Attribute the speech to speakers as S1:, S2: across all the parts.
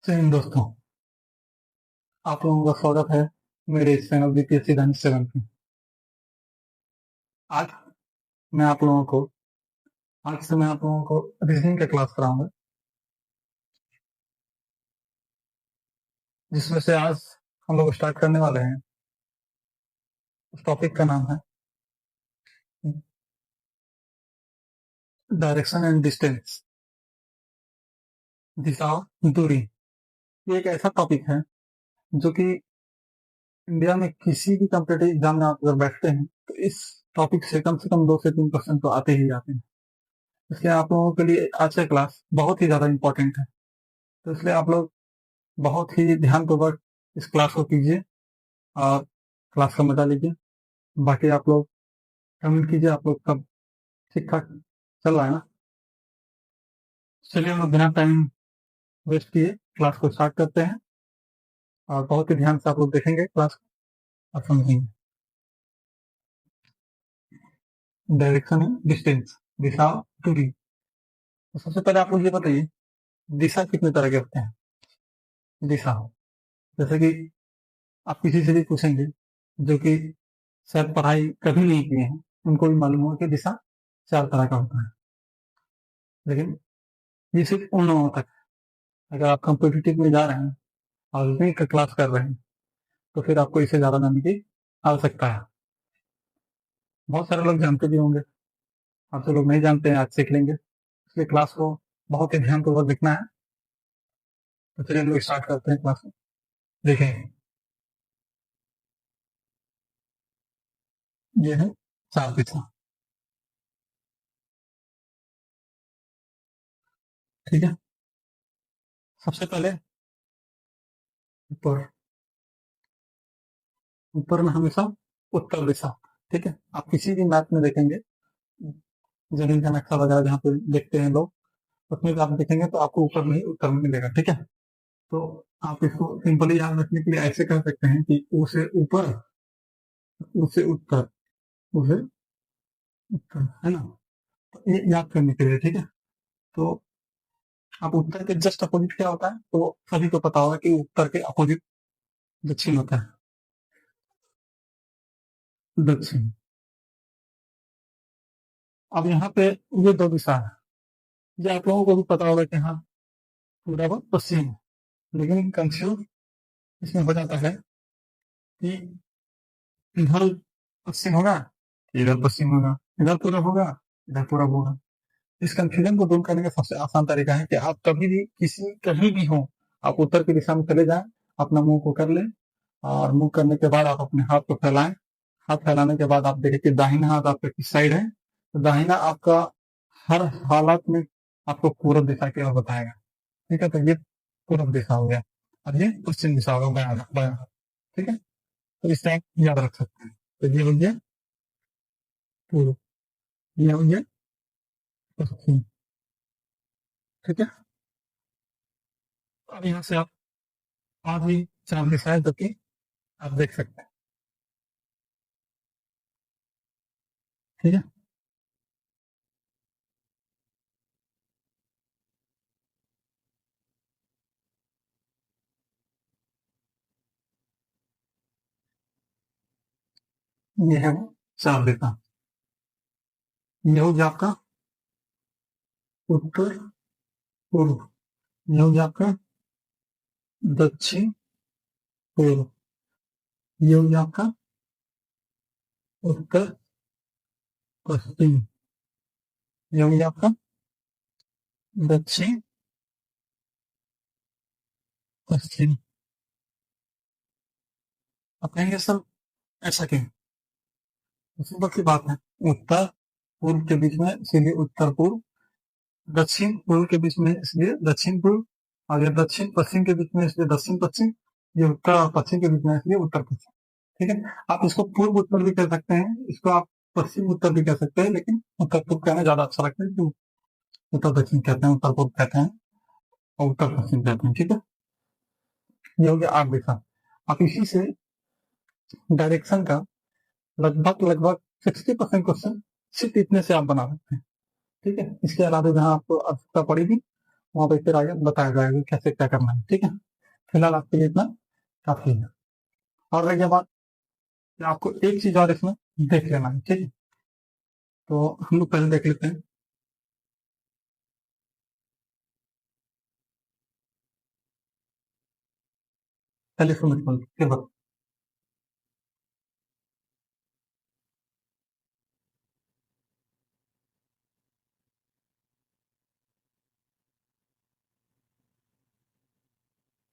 S1: जय हिंद दोस्तों, आप लोगों का स्वागत है मेरे इस चैनल बीपीएससी दैनिक 7 में। आज मैं आप लोगों को आज से मैं आप लोगों को रीजनिंग का क्लास कराऊंगा, जिसमें से आज हम लोग स्टार्ट करने वाले हैं। उस टॉपिक का नाम है डायरेक्शन एंड डिस्टेंस, दिशा और दूरी। ये एक ऐसा टॉपिक है जो कि इंडिया में किसी भी कॉम्पिटेटिव एग्जाम में आप अगर बैठते हैं तो इस टॉपिक से कम 2 से 3% तो आते ही आते हैं। इसलिए आप लोगों के लिए आज का क्लास बहुत ही ज्यादा इंपॉर्टेंट है। तो इसलिए आप लोग बहुत ही ध्यानपूर्वक इस क्लास को कीजिए और क्लास का मजा लीजिए। बाकी आप लोग कमेंट कीजिए, आप लोग सब ठीक ठाक चल रहा है ना। चलिए हम लोग बिना टाइम वेस्ट किए क्लास को स्टार्ट करते हैं और बहुत ही ध्यान से आप लोग देखेंगे क्लास को और समझेंगे। डायरेक्शन है डिस्टेंस, दिशा दूरी। तो सबसे पहले आप लोग ये बताइए, दिशा कितने तरह के होते हैं। दिशा जैसे कि आप किसी से भी पूछेंगे जो कि शायद पढ़ाई कभी नहीं किए हैं, उनको भी मालूम होगा कि दिशा 4 तरह का होता है। लेकिन ये सिर्फ उन लोगों तक, अगर आप कॉम्पिटिटिव में जा रहे हैं और रीजनिंग का क्लास कर रहे हैं तो फिर आपको इससे ज्यादा जानने की आवश्यकता है। बहुत सारे लोग जानते भी होंगे, आप जो लोग नहीं जानते हैं आज सीख लेंगे। इसलिए क्लास को बहुत ही ध्यानपूर्वक देखना है। तो चलिए लोग स्टार्ट करते हैं क्लास को। देखें, ये है 4 दिशा। ठीक है, सबसे पहले ऊपर। ऊपर में हमेशा उत्तर दिशा। ठीक है, आप किसी भी मैप में देखेंगे, जमीन का नक्शा वगैरह जहाँ पे देखते हैं लोग, उसमें भी आप देखेंगे तो आपको ऊपर में ही उत्तर में मिलेगा। ठीक है, तो आप इसको सिंपली याद रखने के लिए ऐसे कह सकते हैं कि ऊ से ऊपर, ऊ से उत्तर, ऊ से उत्तर, है ना। तो ये याद करने के लिए, ठीक है। तो आप उत्तर के जस्ट अपोजिट क्या होता है, तो सभी को पता होगा कि उत्तर के अपोजिट दक्षिण होता है। दक्षिण। अब यहाँ पे ये 2 दिशा है, ये आप लोगों को भी पता होगा कि हाँ पूरा वो पश्चिम है। लेकिन कंफ्यूज इसमें हो जाता है कि इधर पश्चिम होगा, इधर पश्चिम होगा, इधर पूरब होगा, इधर पूरब होगा। इस कंफ्यूजन को दूर करने का सबसे आसान तरीका है कि आप कभी भी कहीं भी हो, आप उत्तर की दिशा में चले जाएं, अपना मुंह को कर लें और मुंह करने के बाद आप अपने हाथ को फैलाएं। हाथ फैलाने के बाद आप देखें कि दाहिना हाथ आपका किस साइड है, तो दाहिना आपका हर हालत में आपको पूरब दिशा की ओर बताएगा। ठीक है, तो ये पूरब दिशा हो गया और ये पश्चिम दिशा होगा, बायां बायां हाथ। ठीक है, तो इस टाइप याद रख सकते हैं। तो ये हो गया पूर्व, ये हो गया पश्चिम। ठीक है, अब यहाँ से आप और भी 4 दिशाएं जो कि आप देख सकते हैं। ठीक है, ये है वो 4 दिशा। ये हो गया आपका उत्तर पूर्व, ये हो गया आपका दक्षिण पूर्व, ये हो गया आपका उत्तर पश्चिम, ये हो गया आपका दक्षिण पश्चिम। आप कहेंगे सर ऐसा क्यों, तो सिंपल सी बात है। उत्तर पूर्व के बीच में इसलिए उत्तर पूर्व, दक्षिण पूर्व के बीच में इसलिए दक्षिण पूर्व, और ये दक्षिण पश्चिम के बीच में इसलिए दक्षिण पश्चिम, ये उत्तर और पश्चिम के बीच में इसलिए उत्तर पश्चिम। ठीक है, आप इसको पूर्व उत्तर भी कह सकते हैं, इसको आप पश्चिम उत्तर भी कह सकते हैं, लेकिन उत्तर पूर्व कहना ज्यादा अच्छा लगता है क्यों। उत्तर दक्षिण कहते हैं, उत्तर पूर्व कहते हैं और उत्तर पश्चिम कहते हैं। ठीक है, ये हो गया 8 दिशा। आप इसी से डायरेक्शन का लगभग लगभग 60% क्वेश्चन सिर्फ इतने से आप बना सकते हैं। ठीक है, इसके अलावा जहाँ आपको आवश्यकता पड़ेगी वहां पर फिर आगे बताया जाएगा कैसे क्या करना है। ठीक है, फिलहाल आपके लिए इतना काफी है। और रह गया बात कि आपको एक चीज और इसमें देख लेना है। ठीक है, तो हम लोग पहले देख लेते हैं। पहले इसको मिट फिर बता।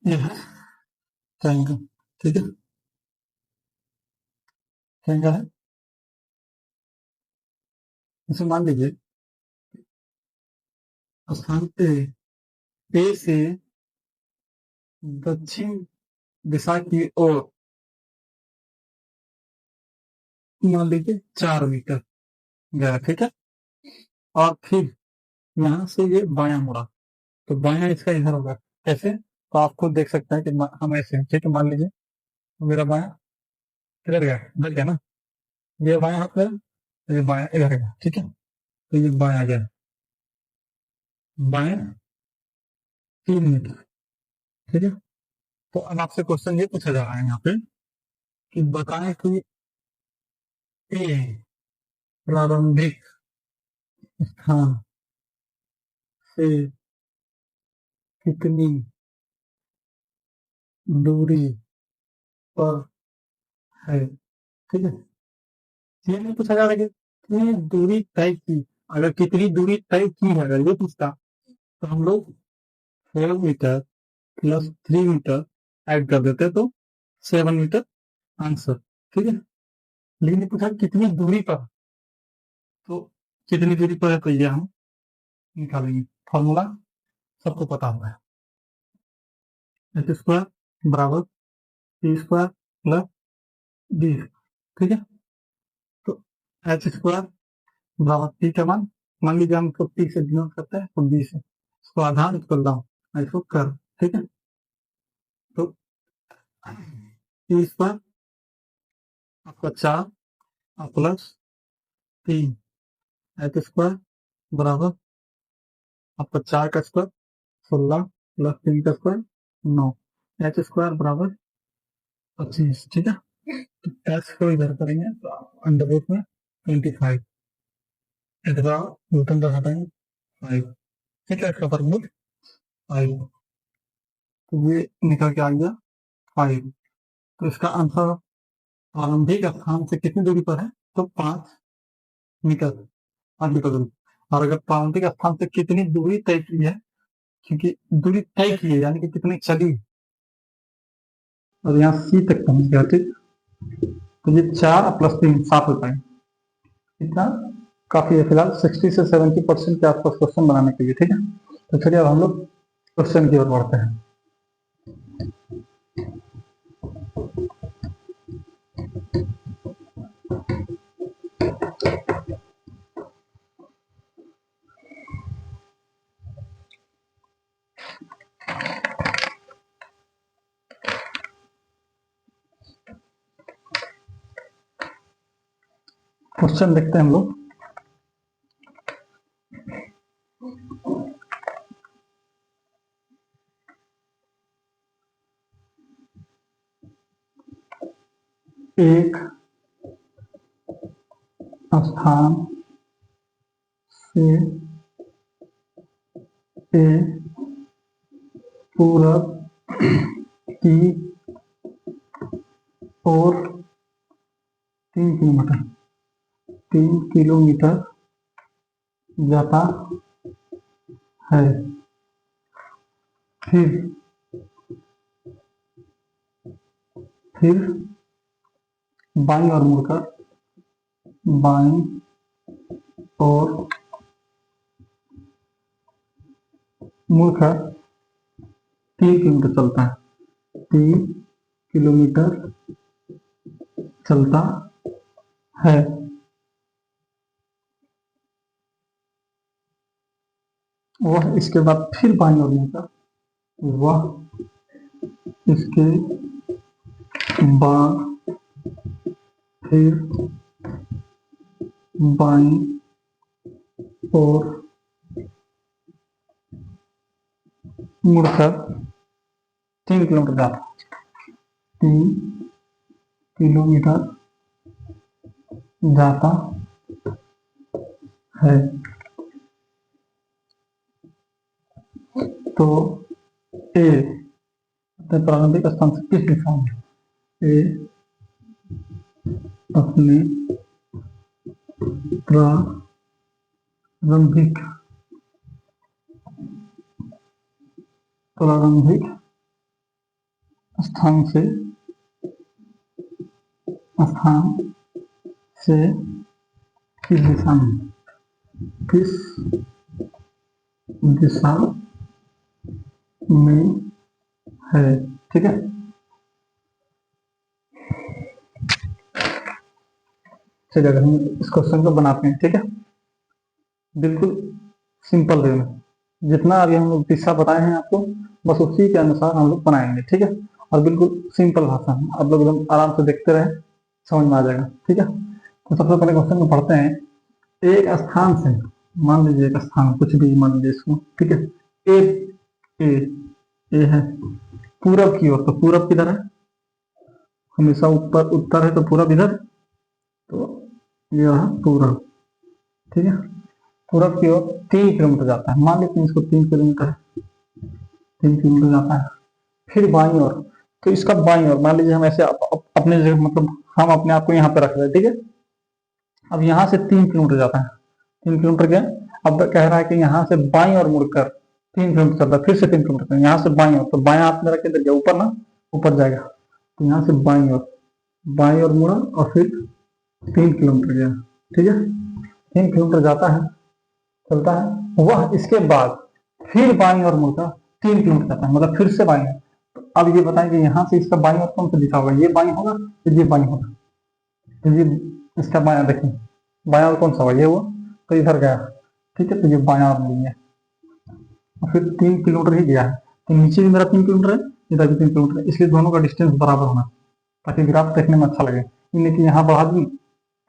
S1: ये है ट्रायंगल। ठीक है, ट्रायंगल है। इसे मान लीजिए स्थान ए से दक्षिण दिशा की ओर मान लीजिए 4 मीटर गया। ठीक है, और फिर यहाँ से ये बायां मुड़ा, तो बायां इसका इधर होगा। कैसे? तो आप खुद देख सकते हैं कि हम ऐसे हैं। ठीक है, मान लीजिए मेरा बायां इधर गया, इधर गया ना, ये बायां हाथ मेरा, ये बायां इधर गया। ठीक है, तो ये बायां गया, बायां 3 मीटर। ठीक है, तो अब आपसे क्वेश्चन ये पूछा जा रहा है यहाँ पे कि बताएं कि ए प्रारंभिक स्थान से कितनी दूरी पर है। ठीक है, ये नहीं पूछा जा रहा है कि कितनी दूरी तय की। अगर कितनी दूरी तय की है अगर ये पूछता, तो हम लोग 4 मीटर प्लस 3 मीटर ऐड कर देते तो 7 मीटर आंसर। ठीक है, लेकिन ये पूछा कितनी दूरी पर, तो कितनी दूरी पर है तो ये हम निकालेंगे। फॉर्मूला सबको पता हुआ है, एच स्क्वायर बराबर टी स्क्वायर प्लस डी। ठीक है, तो एच स्क्वायर बराबर टी का मान लीजिए हम इसको टी से डिनोट करते हैं तो बी से, इसको आधार इसको लॉ इसको कर। ठीक है, तो टी स्क्वायर आपका 4 और प्लस 3 एच स्क्वायर बराबर आपका 4 का स्क्वायर 16 प्लस 3 का स्क्वायर 9, एच स्क्वायर बराबर 25। ठीक है, तो एच को इधर करेंगे तो अंडर रूट में 25, इधर न्यूटन का हटाएंगे 5। ठीक है, इसका वर्गमूल 5, तो ये निकल के आ गया 5। तो इसका आंसर प्रारंभिक स्थान से कितनी दूरी पर है, तो 5 मीटर, 5 मीटर दूरी। और अगर प्रारंभिक स्थान से कितनी दूरी तय की है, क्योंकि दूरी तय की है यानी कि कितनी चली, और यहाँ सी तक पहुंच गया। ठीक, तो ये 4 प्लस 3 7 होता है। इतना काफी है फिलहाल 60 से 70% के आसपास क्वेश्चन बनाने के लिए। ठीक है, तो चलिए अब हम लोग क्वेश्चन की ओर बढ़ते हैं। क्वेश्चन देखते हैं हम लोग। एक स्थान से ए पूरब की ओर 3 किलोमीटर 3 किलोमीटर जाता है, फिर फिर बाईं ओर मुड़कर बाईं ओर मुड़कर 3 किलोमीटर चलता है, 3 किलोमीटर चलता है। वह इसके बाद फिर बाईं ओर मुड़कर वह इसके बाद फिर बाईं ओर मुड़कर 3 किलोमीटर जाता है, 3 किलोमीटर जाता है, तो ए प्रारंभिक स्थान से किस दिशा में, ए अपने प्रारंभिक स्थान से किस दिशा में, किस दिशा में है। ठीक है, चलिए अगर हम इस क्वेश्चन को बनाते हैं, ठीक है, बिल्कुल सिंपल वे में, जितना अभी हम लोग दिशा बताए हैं आपको, बस उसी के अनुसार हम लोग बनाएंगे। ठीक है, और बिल्कुल सिंपल भाषा में आप लोग एकदम आराम से देखते रहे, समझ में आ जाएगा। ठीक है, तो सबसे पहले क्वेश्चन में पढ़ते हैं। एक स्थान से, मान लीजिए एक स्थान, कुछ भी मान लीजिए इसको, ठीक है, ए ए ए है पूरब की ओर, तो पूरब किधर है, हमेशा ऊपर उत्तर है, तो पूरब इधर, तो यह पूरब। ठीक है, पूरब की ओर 3 किलोमीटर जाता है, मान लेते हैं इसको 3 किलोमीटर है, 3 किलोमीटर जाता है। फिर बाईं ओर, तो इसका बाईं ओर मान लीजिए हम ऐसे अपने जगह, मतलब हम अपने आप को यहाँ पे रख रहे हैं। ठीक है, अब यहाँ से 3 किलोमीटर जाता है, 3 किलोमीटर गया, अब कह रहा है कि यहाँ से बाईं ओर मुड़कर 3 किलोमीटर चलता है, फिर से 3 किलोमीटर, यहाँ से बाईं ओर, तो बाया हाथ में रखे तो ऊपर ना, ऊपर जाएगा, तो यहाँ से बाईं ओर मुड़ा और फिर 3 किलोमीटर गया। ठीक है, 3 किलोमीटर जाता है, चलता है वह, इसके बाद फिर बाईं ओर मुड़कर 3 किलोमीटर जाता है, मतलब फिर से बाईं ओर। तो अब ये बताएं कि यहाँ से इसका बाईं ओर कौन सा दिशा होगा, ये बाईं होगा, तो ये बाईं होगा, तो ये इसका बायां देखें, बायां ओर कौन सा हुआ, ये हुआ, तो इधर गया। ठीक है, तो ये बायां ओर नहीं है, और फिर 3 किलोमीटर ही गया है, तो नीचे भी मेरा 3 किलोमीटर है, इधर भी 3 किलोमीटर है, इसलिए दोनों का डिस्टेंस बराबर होना, ताकि ग्राफ देखने में अच्छा लगे। इन्हें कि यहाँ बढ़ा दी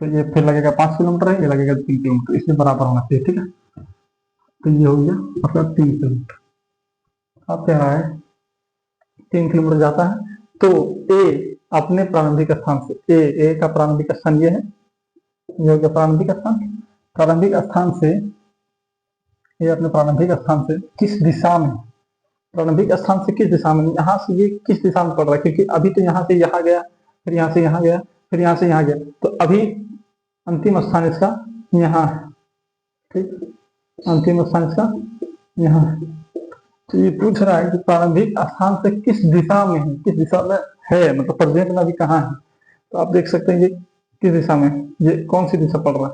S1: तो ये फिर लगेगा 5 किलोमीटर है, ये लगेगा 3 किलोमीटर, इसलिए बराबर होना चाहिए। ठीक है, तो ये हो गया मतलब 3 किलोमीटर। अब कह रहा है 3 किलोमीटर जाता है, तो ए अपने प्रारंभिक स्थान से, ए का प्रारंभिक स्थान ये है, ये हो गया प्रारंभिक स्थान। प्रारंभिक स्थान से ये अपने प्रारंभिक स्थान से किस दिशा में, प्रारंभिक स्थान से किस दिशा में, यहाँ से ये किस दिशा में पड़ रहा है, क्योंकि अभी तो यहाँ से यहाँ गया, फिर यहाँ से यहाँ गया, फिर यहाँ से यहाँ गया, तो अभी अंतिम स्थान इसका यहाँ है। ठीक, अंतिम स्थान इसका यहाँ है, तो ये पूछ रहा है कि प्रारंभिक स्थान से किस दिशा में है, किस दिशा में है, मतलब प्रेजेंट में अभी कहाँ है। तो आप देख सकते हैं ये किस दिशा में, ये कौन सी दिशा पड़ रहा है,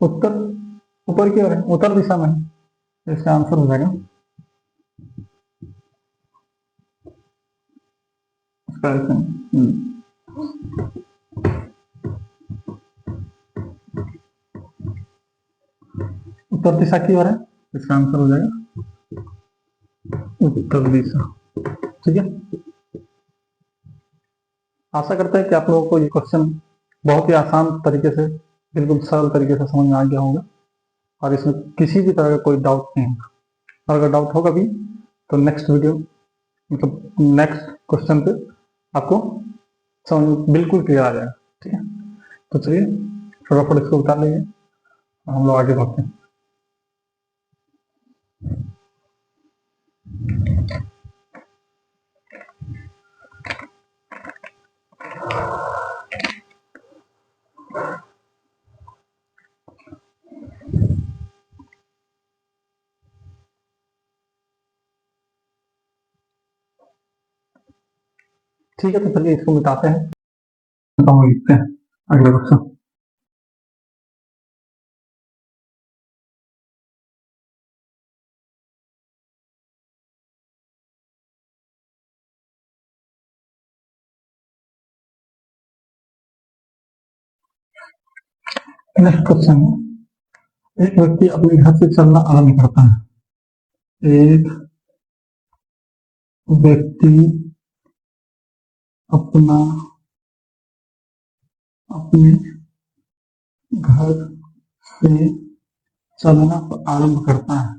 S1: उत्तर, ऊपर की ओर है, उत्तर दिशा में है, इसका आंसर हो जाएगा उत्तर दिशा की ओर है, इसका आंसर हो जाएगा उत्तर दिशा। ठीक है, आशा करते हैं कि आप लोगों को ये क्वेश्चन बहुत ही आसान तरीके से, बिल्कुल सरल तरीके से समझ में आ गया होगा, और इसमें किसी भी तरह का कोई डाउट नहीं होगा। और अगर डाउट होगा भी तो नेक्स्ट वीडियो, मतलब नेक्स्ट क्वेश्चन पे आपको समझ बिल्कुल क्लियर आ जाएगा। ठीक है, तो चलिए फटाफट इसको उतार लीजिए, हम लोग आगे बढ़ते हैं। ठीक है, तो चलिए इसको मिटाते हैं, लिखते हैं अगले क्वेश्चन। नेक्स्ट क्वेश्चन है, एक व्यक्ति अपने घर से चलना आरंभ करता है, एक व्यक्ति अपने घर से चलना आरंभ करता है,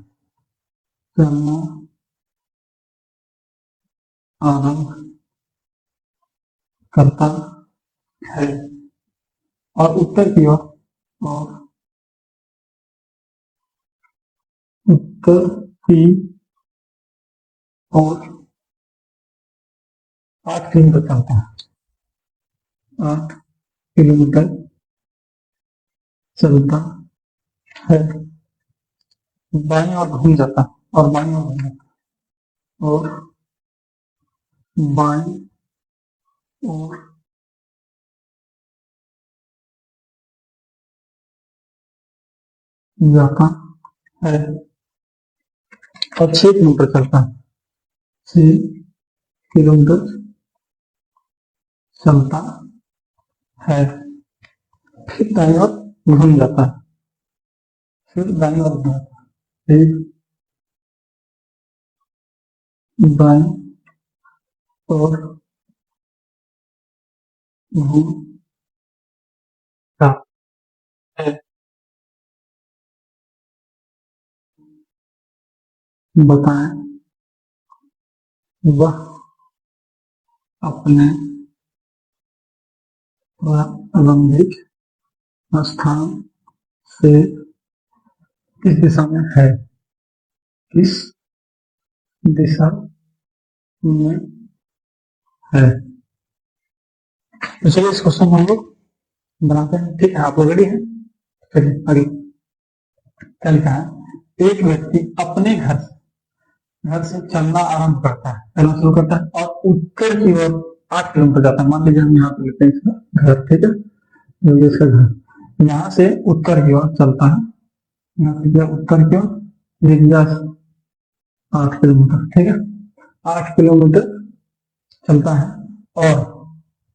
S1: चलना आरंभ करता है और उत्तर की ओर 8 किलोमीटर चलता है, 8 किलोमीटर चलता है, बाईं ओर घूम जाता है और बाईं ओर घूम जाता है और बाईं ओर जाता है और 6 किलोमीटर चलता है, 6 किलोमीटर चलता है, फिर दाईं ओर घूम जाता है, फिर दाईं ओर घूम जाता है, फिर दाईं ओर घूम जाता है। बताएं वह अपने प्रारंभिक स्थान से किस दिशा में है, किस दिशा में है। तो चलिए इस क्वेश्चन को हम लोग बनाते हैं। ठीक है, आप लोग रेडी हैं? चलिए आगे क्या लिखा है। एक व्यक्ति अपने घर से चलना आरंभ करता है, चलना शुरू करता है और उत्तर की ओर 8 किलोमीटर जाता है। मान लीजिए हम यहाँ पे लेते हैं इसका घर, ठीक है, ये इसका घर, यहाँ से उत्तर की ओर चलता है, यहाँ से गया उत्तर की ओर, ये गया 8 किलोमीटर, ठीक है, 8 किलोमीटर चलता है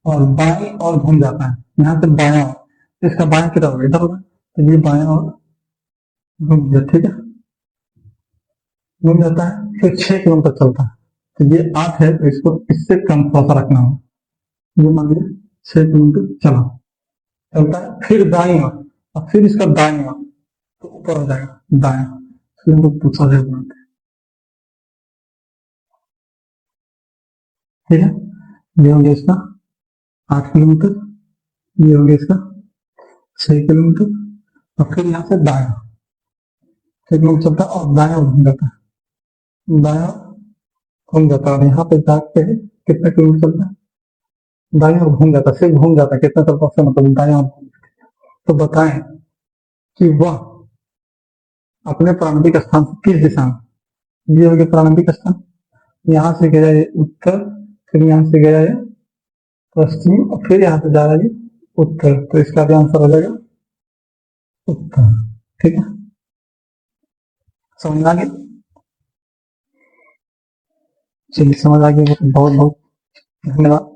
S1: और बाएं और घूम जाता है, यहाँ से बायां, इसका बाएं किधर होगा, इधर होगा, तो ये बाएं और घूम गया, ठीक है, घूम जाता है, फिर 6 किलोमीटर चलता है, तो ये 8 है, तो इसको इससे कम थोड़ा सा रखना होगा, ये मान लीजिए 6 किलोमीटर चलता है, फिर दाएं और फिर इसका दाएं ओर, तो ऊपर हो जाएगा दाएं, फिर हमको पूछा जाएगा, ठीक है, ये हो गया इसका 8 किलोमीटर, ये हो गया इसका 6 किलोमीटर और फिर यहाँ से दाएं 6 किलोमीटर चलता है और दाएं घूम जाता है, दाएं घूम जाता है और यहाँ पे जाके कितना किलोमीटर चलता है, दाएं और घूम जाता है, सिर्फ घूम जाता है, कितना चलता है मतलब दाएं और। तो बताएं कि वह अपने प्रारंभिक स्थान से किस दिशा में, ये हो गया प्रारंभिक स्थान, यहाँ से गया ये उत्तर, फिर यहाँ से गया ये पश्चिम और फिर यहाँ से जा रहा है उत्तर, तो इसका भी आंसर हो जाएगा उत्तर, ठीक है, समझ आ गया। चलिए समझ आ गया तो बहुत बहुत धन्यवाद।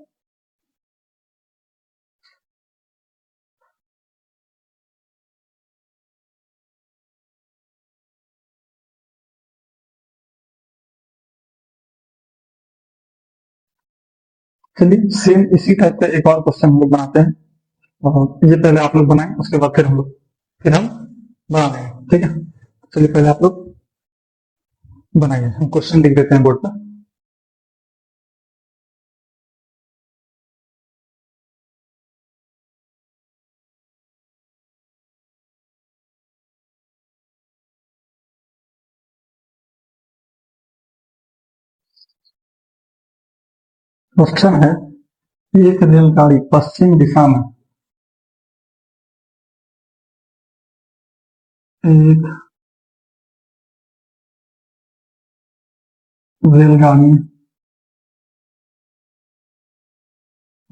S1: चलिए सेम इसी टाइप का एक और क्वेश्चन हम लोग बनाते हैं, और ये पहले आप लोग बनाएं, उसके बाद फिर हम बना लेंगे, ठीक है। चलिए पहले आप लोग बनाइए, हम क्वेश्चन लिख देते हैं बोर्ड पर। क्वेश्चन है, एक रेलगाड़ी पश्चिम दिशा में एक रेलगाड़ी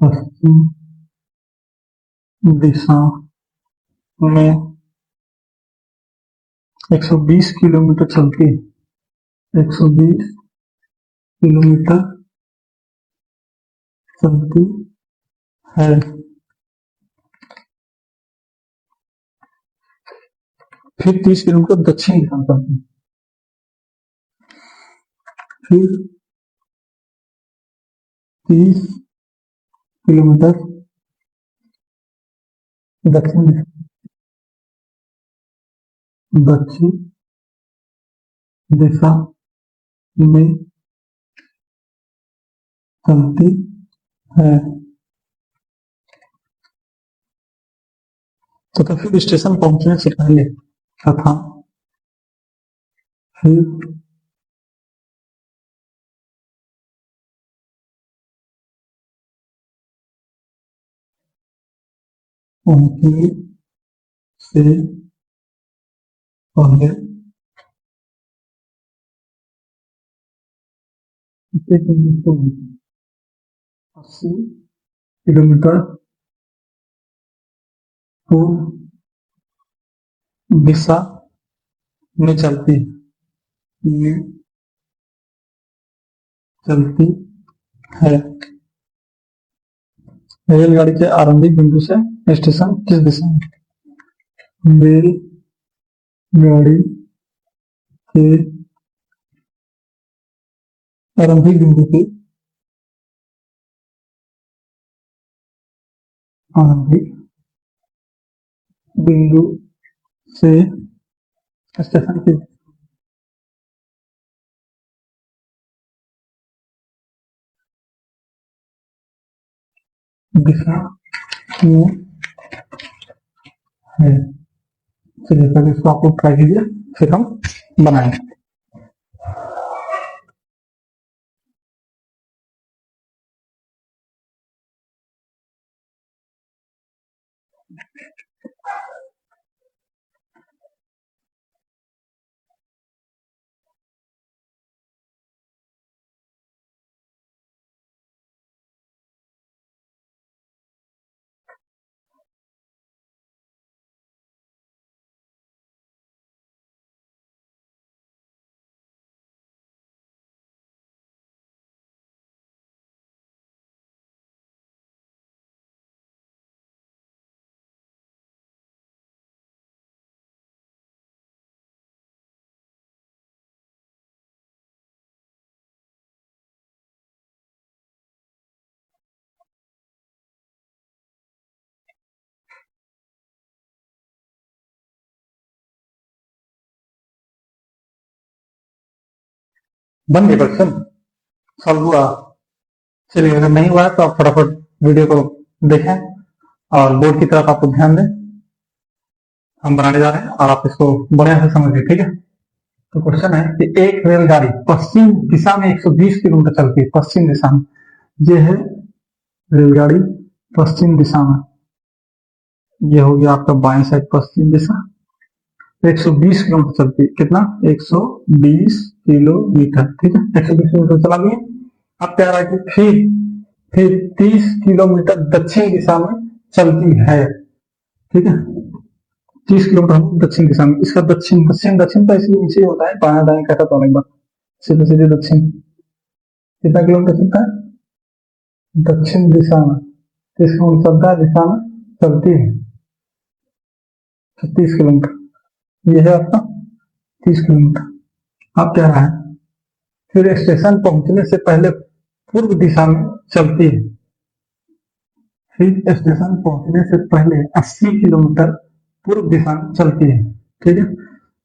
S1: पश्चिम दिशा में 120 किलोमीटर चलती 120 किलोमीटर चलती है, फिर 30 किलोमीटर दक्षिण दिशा में चलती है, फिर 30 किलोमीटर दक्षिण दक्षिण दिशा में चलती है। तो फिर स्टेशन पहुंचने से पहले तथा फिर पहुंचने से पहले 80 किलोमीटर पूर्व दिशा में चलती है। रेलगाड़ी के आरंभिक बिंदु से स्टेशन किस दिशा में? रेलगाड़ी के आरंभिक बिंदु से स्टेशन की दिशा में है। चलिए पहले इसको आप लोग ट्राई कीजिए, फिर हम बनाएंगे। बन गए क्वेश्चन, सॉल्व हुआ। चलिए अगर नहीं हुआ तो आप फटाफट वीडियो को देखें और बोर्ड की तरफ आपको ध्यान दें। हम बनाने जा रहे हैं और आप इसको बढ़िया से समझिए, ठीक है। तो क्वेश्चन है कि एक रेलगाड़ी पश्चिम दिशा में 120 किलोमीटर चलती है। पश्चिम दिशा में ये है रेलगाड़ी, पश्चिम दिशा में ये हो गया आपका बाएं साइड पश्चिम दिशा। 120 किलोमीटर चलती है। कितना? 120 किलोमीटर, ठीक है। 120 किलोमीटर चला गया। अब क्या रहा कि फिर 30 किलोमीटर दक्षिण दिशा में चलती है, ठीक है। 30 किलोमीटर दक्षिण दिशा में। इसका दक्षिण दक्षिण दक्षिण तो इसलिए नीचे होता है, बाया दाया कहता तो एक बार, सीधे सीधे दक्षिण कितना किलोमीटर चलता है? दक्षिण दिशा में 30 किलोमीटर चलता है, दिशा में चलती है 30 किलोमीटर। यह है आपका 30 किलोमीटर। अब क्या रहा है? फिर स्टेशन पहुंचने से पहले पूर्व दिशा में चलती है। फिर स्टेशन पहुंचने से पहले 80 किलोमीटर पूर्व दिशा में चलती है, ठीक है।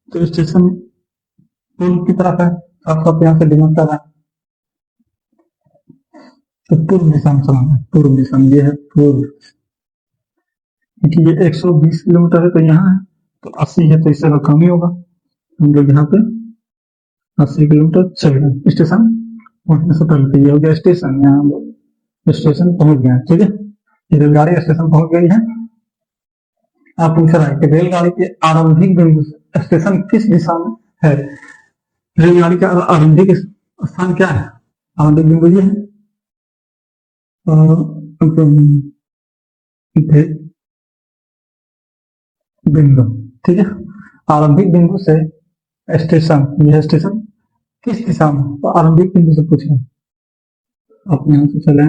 S1: तो स्टेशन पूर्व की तरफ है, आप यहाँ से दिमाग कर रहा है तो पूर्व दिशा में चलाना है। पूर्व दिशा में ये है पूर्व, क्योंकि ये 120 किलोमीटर है तो यहाँ है, तो 80 है तो इससे कम ही होगा। हम लोग यहाँ पे 80 किलोमीटर चल गए स्टेशन पहुंचने से पहले। ये हो गया स्टेशन, यहाँ हम लोग स्टेशन पहुंच गए, ठीक है। रेलगाड़ी स्टेशन पहुंच गई है। आप पूछ रहे हैं कि रेलगाड़ी के आरंभिक बिंदु स्टेशन किस दिशा में है? रेलगाड़ी का आरंभिक स्थान क्या है? आरंभिक बिंदु ये है बिंदु, ठीक है। आरंभिक बिंदु से स्टेशन, यह स्टेशन किस दिशा में? तो आरंभिक बिंदु से पूछे, आप यहां से चले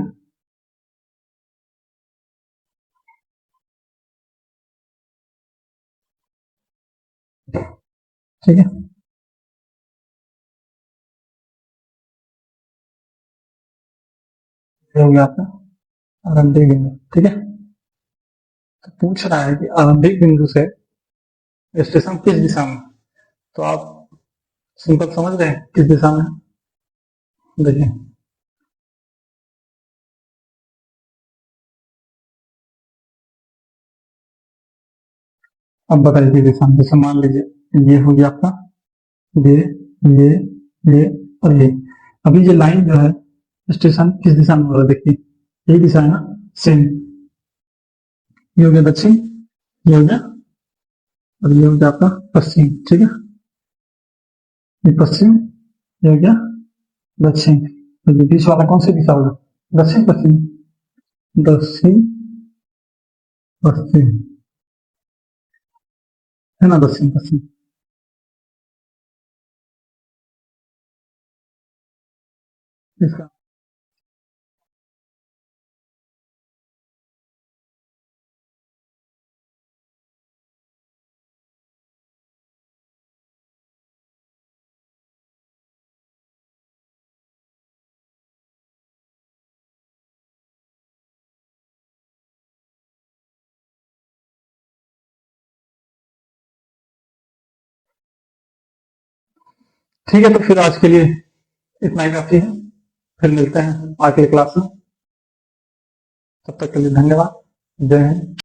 S1: ठीक है। हो गया आपका आरंभिक बिंदु, ठीक है। तो पूछ रहा है कि आरंभिक बिंदु से स्टेशन किस दिशा में, तो आप सिंपल समझ रहे हैं किस दिशा में। देखिए अब बताइए दिशा, जैसे मान लीजिए ये हो गया आपका, ये ये ये और ये। अभी ये लाइन जो है स्टेशन किस दिशा में हो रहा है, देखिए यही दिशा है ना, सेम। ये हो गया दक्षिण, ये हो गया, और ये हो गया आपका पश्चिम, ठीक है। ये पश्चिम, ये हो गया दक्षिण। तो ये बीच वाला कौन सी दिशा होगा, दक्षिण पश्चिम, दक्षिण पश्चिम, है ना, दक्षिण पश्चिम। इसका ठीक है, तो फिर आज के लिए इतना ही काफी है। फिर मिलते हैं अगली क्लास में। तब तक के लिए धन्यवाद। जय हिंद।